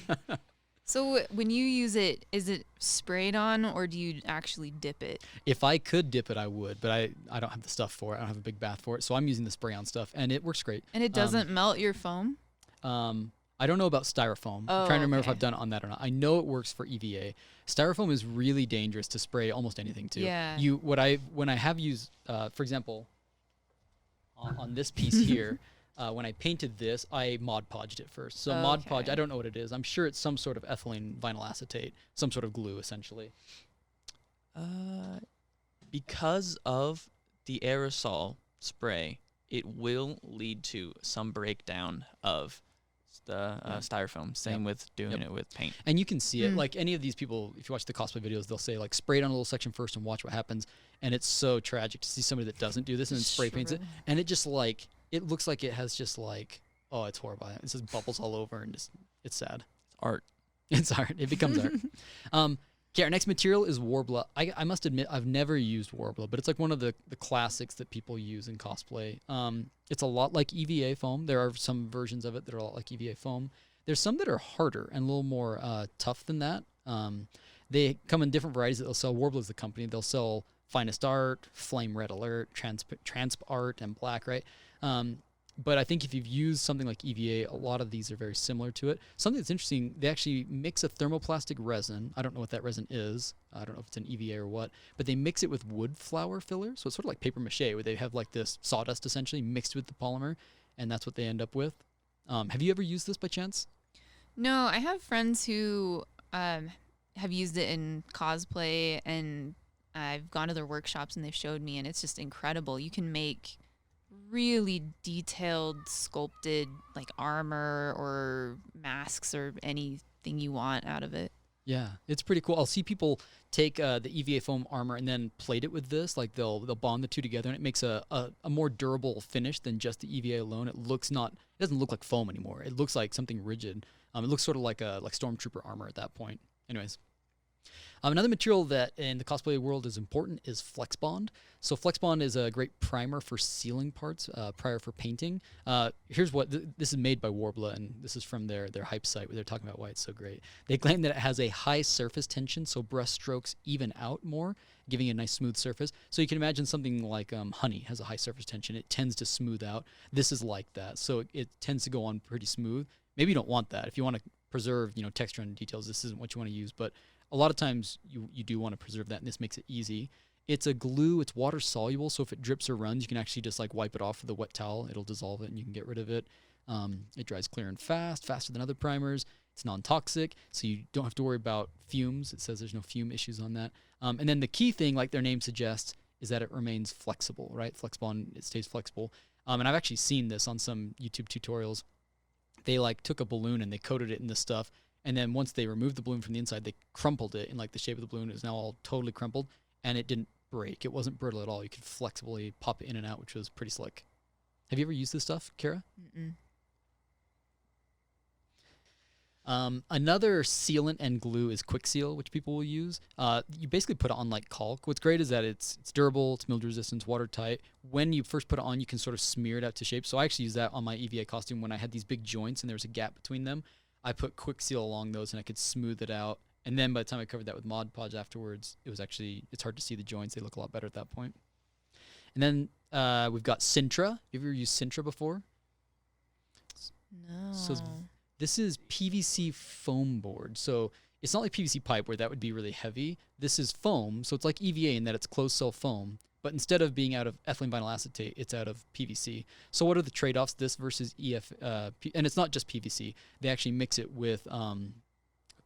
So when you use it, is it sprayed on or do you actually dip it? If I could dip it, I would, but I don't have the stuff for it. I don't have a big bath for it. So I'm using the spray-on stuff, and it works great. And it doesn't melt your foam? I don't know about styrofoam. I'm trying to remember if I've done it on that or not. I know it works for EVA. Styrofoam is really dangerous to spray almost anything to. Yeah. When I have used, for example, on this piece here, when I painted this, I Mod Podged it first. So Mod Podge, I don't know what it is. I'm sure it's some sort of ethylene vinyl acetate, some sort of glue, essentially. Because of the aerosol spray, it will lead to some breakdown of the styrofoam. Same with doing it with paint. And you can see it. Like any of these people, if you watch the cosplay videos, they'll say like spray it on a little section first and watch what happens. And it's so tragic to see somebody that doesn't do this and then spray paints it. And it just like, it looks like it has just like, oh, it's horrible. It just bubbles all over and just, it's sad. It's art. It's art. It becomes art. Okay, our next material is Worbla. I must admit, I've never used Worbla, but it's like one of the classics that people use in cosplay. It's a lot like EVA foam. There are some versions of it that are a lot like EVA foam. There's some that are harder and a little more tough than that. They come in different varieties that they'll sell. Worbla is the company. They'll sell Finest Art, Flame Red Alert, Transp Art, and Black, right? But I think if you've used something like EVA, a lot of these are very similar to it. Something that's interesting, they actually mix a thermoplastic resin. I don't know what that resin is. I don't know if it's an EVA or what. But they mix it with wood flower filler. So it's sort of like papier-mâché, where they have like this sawdust essentially mixed with the polymer. and that's what they end up with. Have you ever used this by chance? No, I have friends who have used it in cosplay, and I've gone to their workshops and they've showed me, and it's just incredible. You can make really detailed, sculpted like armor or masks or anything you want out of it. Yeah, it's pretty cool. I'll see people take the EVA foam armor and then plate it with this. Like they'll bond the two together, and it makes a more durable finish than just the EVA alone. It doesn't look like foam anymore. It looks like something rigid. It looks sort of like Stormtrooper armor at that point. Anyways. Another material that in the cosplay world is important is Flexbond. So Flexbond is a great primer for sealing parts, prior for painting. Here's what, this is made by Worbla, and this is from their hype site where they're talking about why it's so great. They claim that it has a high surface tension, so brush strokes even out more, giving it a nice smooth surface. So you can imagine something like honey has a high surface tension. It tends to smooth out. This is like that, so it tends to go on pretty smooth. Maybe you don't want that. If you want to preserve, texture and details, this isn't what you want to use, but a lot of times you do want to preserve that, and this makes it easy. It's a glue. It's water soluble, so if it drips or runs, you can actually just like wipe it off with a wet towel. It'll dissolve it, and you can get rid of it. It dries clear and fast, faster than other primers. It's non-toxic, so you don't have to worry about fumes. It says there's no fume issues on that. And then the key thing, like their name suggests, is that it remains flexible, right? Flexbond, it stays flexible. And I've actually seen this on some YouTube tutorials. They like took a balloon and they coated it in this stuff. And then once they removed the balloon from the inside, they crumpled it in like the shape of the balloon. It was now all totally crumpled, and it didn't break. It wasn't brittle at all. You could flexibly pop it in and out, which was pretty slick. Have you ever used this stuff, Kara? Mm-mm. Another sealant and glue is Quick Seal, which people will use. You basically put it on like caulk. What's great is that it's durable, it's mildew resistant, watertight. When you first put it on, you can sort of smear it out to shape. So I actually used that on my EVA costume when I had these big joints and there was a gap between them. I put Quick Seal along those and I could smooth it out. And then by the time I covered that with Mod Podge afterwards, it's hard to see the joints. They look a lot better at that point. And then we've got Cintra. Have you ever used Cintra before? No. So this is Pvc Foam Board. So it's not like PVC pipe where that would be really heavy. This is foam, so it's like EVA in that it's closed cell foam. But instead of being out of ethylene vinyl acetate, it's out of PVC. So what are the trade-offs, this versus and it's not just PVC. They actually mix it with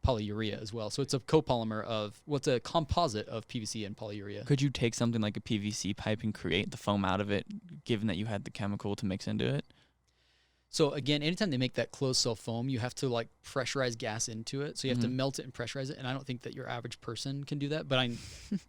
polyurea as well. So it's a copolymer of, what's a composite of PVC and polyurea. Could you take something like a PVC pipe and create the foam out of it, given that you had the chemical to mix into it? So again, anytime they make that closed cell foam, you have to like pressurize gas into it. So you have to melt it and pressurize it. And I don't think that your average person can do that, but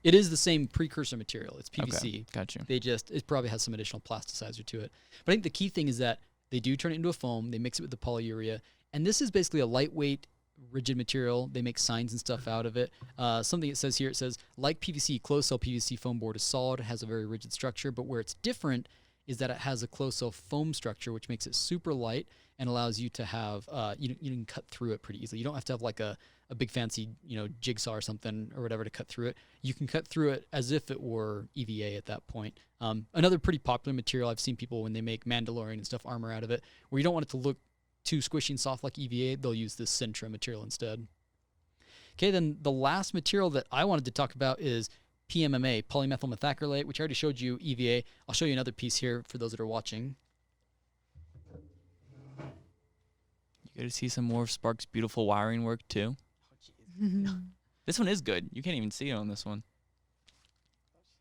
it is the same precursor material. It's PVC. Okay, got you. It probably has some additional plasticizer to it. But I think the key thing is that they do turn it into a foam. They mix it with the polyurea. And this is basically a lightweight, rigid material. They make signs and stuff out of it. Something it says here, it says, like PVC, closed cell PVC foam board is solid, has a very rigid structure, but where it's different is that it has a closed cell foam structure, which makes it super light and allows you to have, you can cut through it pretty easily. You don't have to have like a big fancy, jigsaw or something or whatever to cut through it. You can cut through it as if it were EVA at that point. Another pretty popular material, I've seen people when they make Mandalorian and stuff armor out of it, where you don't want it to look too squishy and soft like EVA, they'll use this Cintra material instead. Okay, then the last material that I wanted to talk about is Pmma, Polymethyl Methacrylate, which I already showed you EVA. I'll show you another piece here for those that are watching. You get to see some more of Spark's beautiful wiring work too. This one is good. You can't even see it on this one.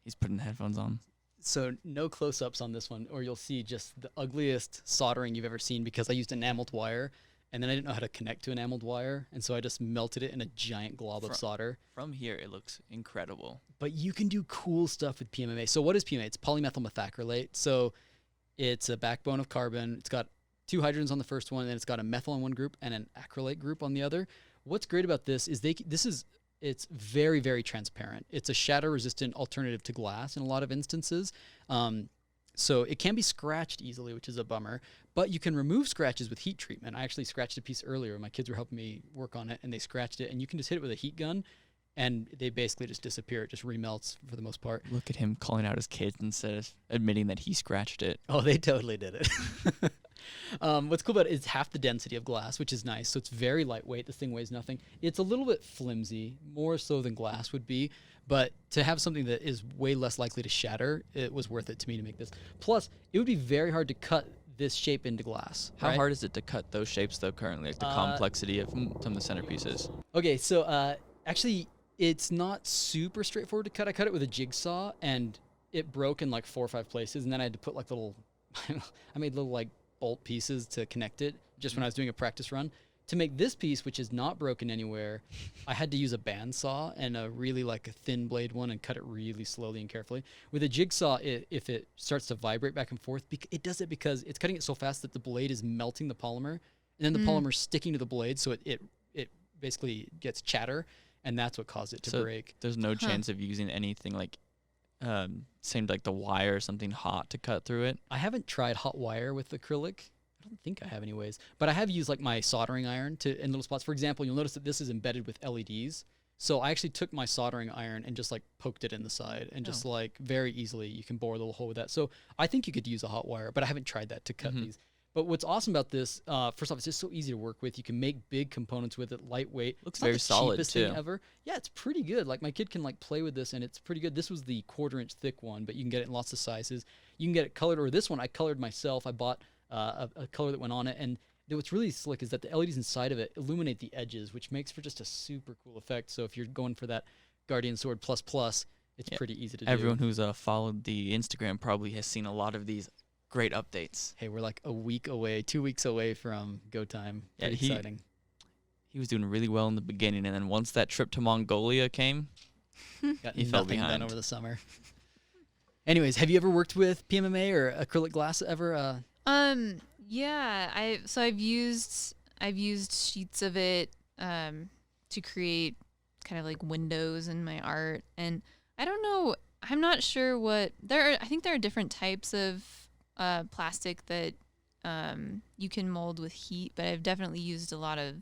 He's putting the headphones on. So no close-ups on this one, or you'll see just the ugliest soldering you've ever seen, because I used enameled wire, and then I didn't know how to connect to enameled wire, and so I just melted it in a giant glob of solder. From here, it looks incredible. But you can do cool stuff with Pmma. So what is Pmma? It's polymethyl methacrylate. So it's a backbone of carbon. It's got 2 hydrogens on the first one, and it's got a methyl on one group and an acrylate group on the other. What's great about this is it's very, very transparent. It's a shatter-resistant alternative to glass in a lot of instances. So it can be scratched easily, which is a bummer, but you can remove scratches with heat treatment. I actually scratched a piece earlier. My kids were helping me work on it, and they scratched it, and you can just hit it with a heat gun, and they basically just disappear. It just remelts for the most part. Look at him calling out his kids instead of admitting that he scratched it. Oh, they totally did it. What's cool about it is half the density of glass, which is nice. So it's very lightweight. This thing weighs nothing. It's a little bit flimsy, more so than glass would be. But to have something that is way less likely to shatter, it was worth it to me to make this. Plus, it would be very hard to cut this shape into glass. How right? hard is it to cut those shapes though currently, like the complexity of some of the centerpieces? Okay, so actually, it's not super straightforward to cut. I cut it with a jigsaw, and it broke in like 4 or 5 places, and then I had to put like little, I made little like bolt pieces to connect it just when I was doing a practice run. To make this piece, which is not broken anywhere, I had to use a bandsaw and a really like a thin blade one and cut it really slowly and carefully. With a jigsaw, if it starts to vibrate back and forth, it does it because it's cutting it so fast that the blade is melting the polymer, and then the polymer's sticking to the blade, so it basically gets chatter, and that's what caused it to break. There's no chance of using anything like, say like the wire or something hot to cut through it? I haven't tried hot wire with acrylic. I don't think I have anyways, but I have used like my soldering iron in little spots. For example, you'll notice that this is embedded with LEDs. So I actually took my soldering iron and just like poked it in the side and just like very easily you can bore a little hole with that. So I think you could use a hot wire, but I haven't tried that to cut these. But what's awesome about this, first off, it's just so easy to work with. You can make big components with it, lightweight. Looks It's not very the solid cheapest too. thing ever. Yeah, it's pretty good. Like my kid can like play with this, and it's pretty good. This was the 1/4 inch thick one, but you can get it in lots of sizes. You can get it colored, or this one I colored myself. I bought a color that went on it, and what's really slick is that the LEDs inside of it illuminate the edges, which makes for just a super cool effect. So if you're going for that Guardian Sword plus, it's pretty easy to do. Everyone who's followed the Instagram probably has seen a lot of these great updates. Hey, we're like a week away, 2 weeks away from go time. Yeah, Pretty exciting. He was doing really well in the beginning, and then once that trip to Mongolia came, Got he fell nothing done behind. over the summer. Anyways, have you ever worked with Pmma or acrylic glass ever? Yeah, I've used sheets of it to create kind of like windows in my art, and I don't know, I'm not sure what I think there are different types of plastic that you can mold with heat, but I've definitely used a lot of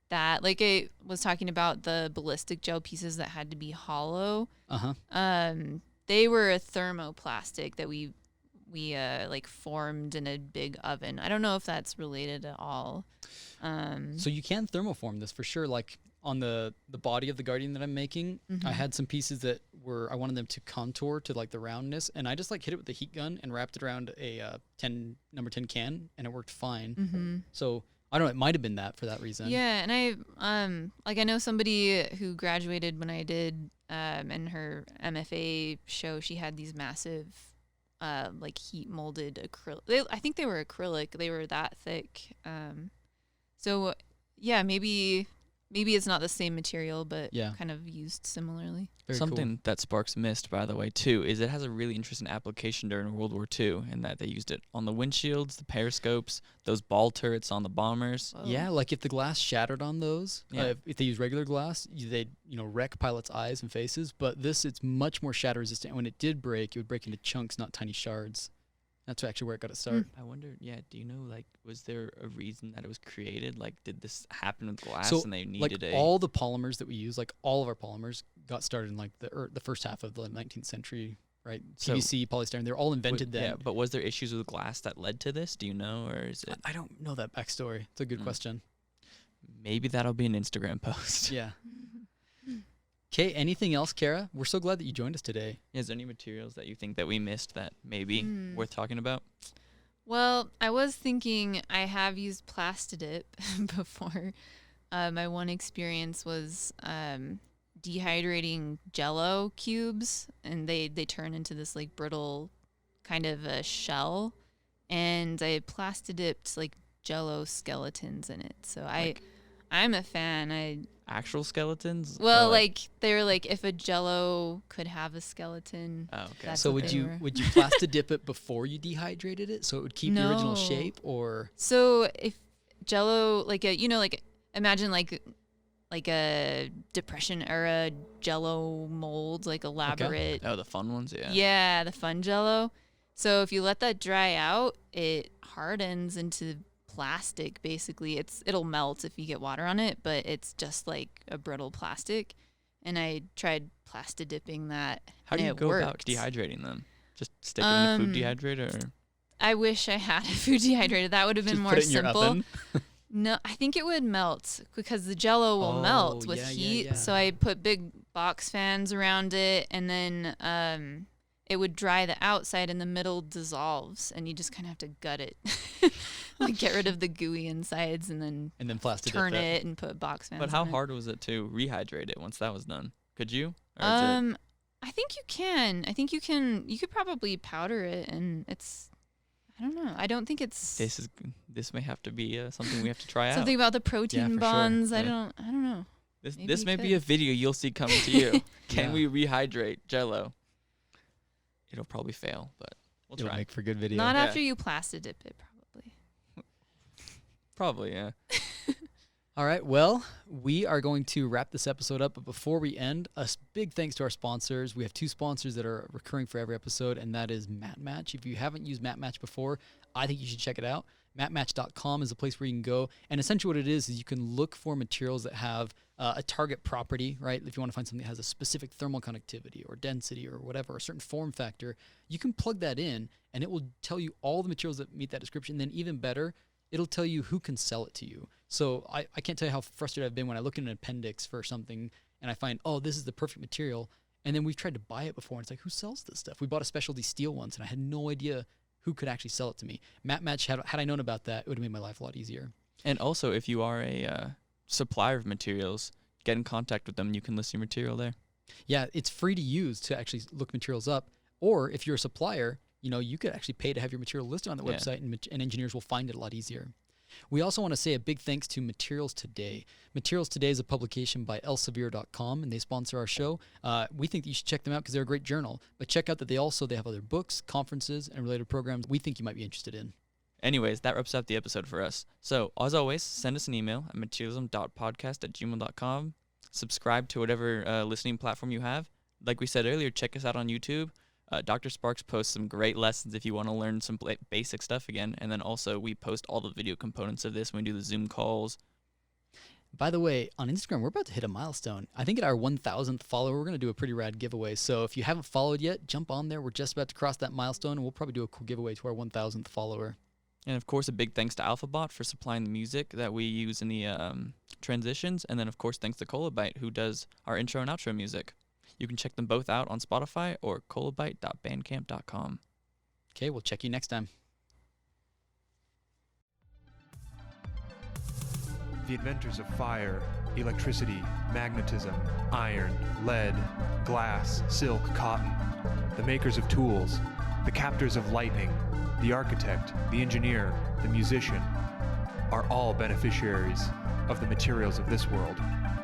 that. Like I was talking about the ballistic gel pieces that had to be hollow. They were a thermoplastic that we like formed in a big oven. I don't know if that's related at all. So you can thermoform this for sure. Like on the body of the Guardian that I'm making, I had some pieces that I wanted them to contour to like the roundness, and I just like hit it with the heat gun and wrapped it around a number 10 can, and it worked fine. So I don't know, it might have been that for that reason. Yeah, and I know somebody who graduated when I did in her MFA show. She had these massive like heat molded acrylic. I think they were acrylic. They were that thick. So yeah, maybe it's not the same material, but kind of used similarly. Very Something cool. that Sparks missed, by the way, too, is it has a really interesting application during World War II, in that they used it on the windshields, the periscopes, those ball turrets on the bombers. Whoa. Yeah, like if the glass shattered on those, if they use regular glass, they'd wreck pilots' eyes and faces. But it's much more shatter resistant. When it did break, it would break into chunks, not tiny shards. That's actually where it got its start. I wonder, do you know, like, was there a reason that it was created? Like, did this happen with glass and they needed all the polymers that we use, like all of our polymers, got started in like the first half of the 19th century, right? So PVC, polystyrene, they're all invented then. Yeah, but was there issues with glass that led to this? Do you know, or is it? I don't know that backstory. It's a good question. Maybe that'll be an Instagram post. Yeah. Okay, anything else, Kara? We're so glad that you joined us today. Is there any materials that you think that we missed that may be worth talking about? Well, I was thinking I have used Plastidip before. My one experience was dehydrating Jello cubes, and they turn into this like brittle kind of a shell, and I Plastidipped like Jello skeletons in it. So I'm a fan. Actual skeletons? Well, like they were like if a Jello could have a skeleton. Oh, okay. That's So what would they you were. Plastidip it before you dehydrated it so it would keep the original No. shape, or? So if Jello, like imagine like a Depression era Jello mold, like elaborate. Oh, the fun ones, yeah. Yeah, the fun Jello. So if you let that dry out, it hardens into plastic. Basically, it'll melt if you get water on it, but it's just like a brittle plastic. And I tried Plastidipping that. How do and you it go about worked. dehydrating them? Just stick it in a food dehydrator? Or? I wish I had a food dehydrator. That would have been Just more put it in your simple. oven? No, I think it would melt because the Jello will melt with yeah, heat. yeah. So I put big box fans around it, and then it would dry the outside and the middle dissolves, and you just kind of have to gut it. Like get rid of the gooey insides and then Plastidip turn that. it and put box fans But how in it. hard was it to rehydrate it once that was done? Could you? Or is it- I think you can. I think you can. You could probably powder it, and it's. I don't know. I don't think it's this may have to be something we have to try out. something about the protein for sure. bonds. I Yeah. don't know. maybe This you may be could. a video you'll see coming to you. Can Yeah. we rehydrate Jell-O? It'll probably fail, but we'll It'll try. make for good video. Not Yeah. after you Plastidip it, probably. Probably, yeah. All right, well, we are going to wrap this episode up, but before we end, big thanks to our sponsors. We have 2 sponsors that are recurring for every episode, and that is MatMatch. If you haven't used MatMatch before, I think you should check it out. MatMatch.com is a place where you can go, and essentially what it is you can look for materials that have a target property, right? If you want to find something that has a specific thermal conductivity or density or whatever, a certain form factor, you can plug that in, and it will tell you all the materials that meet that description. Then even better, it'll tell you who can sell it to you. So I can't tell you how frustrated I've been when I look in an appendix for something and I find, oh, this is the perfect material. And then we've tried to buy it before and it's like, who sells this stuff? We bought a specialty steel once and I had no idea who could actually sell it to me. MatMatch, had I known about that, it would have made my life a lot easier. And also, if you are a supplier of materials, get in contact with them and you can list your material there. Yeah, it's free to use to actually look materials up. Or if you're a supplier, you could actually pay to have your material listed on the Yeah. website and engineers will find it a lot easier. We also want to say a big thanks to Materials Today. Materials Today is a publication by elsevier.com, and they sponsor our show. We think that you should check them out because they're a great journal. But check out that they have other books, conferences, and related programs we think you might be interested in. Anyways, that wraps up the episode for us. So, as always, send us an email at materialism.podcast@gmail.com. Subscribe to whatever listening platform you have. Like we said earlier, check us out on YouTube. Dr. Sparks posts some great lessons if you want to learn some basic stuff again. And then also we post all the video components of this when we do the Zoom calls. By the way, on Instagram, we're about to hit a milestone. I think at our 1,000th follower, we're going to do a pretty rad giveaway. So if you haven't followed yet, jump on there. We're just about to cross that milestone, and we'll probably do a cool giveaway to our 1,000th follower. And of course, a big thanks to AlphaBot for supplying the music that we use in the transitions. And then, of course, thanks to Colabyte, who does our intro and outro music. You can check them both out on Spotify or colabyte.bandcamp.com. Okay, we'll check you next time. The inventors of fire, electricity, magnetism, iron, lead, glass, silk, cotton, the makers of tools, the captors of lightning, the architect, the engineer, the musician, are all beneficiaries of the materials of this world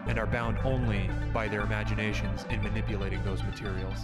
and are bound only by their imaginations in manipulating those materials.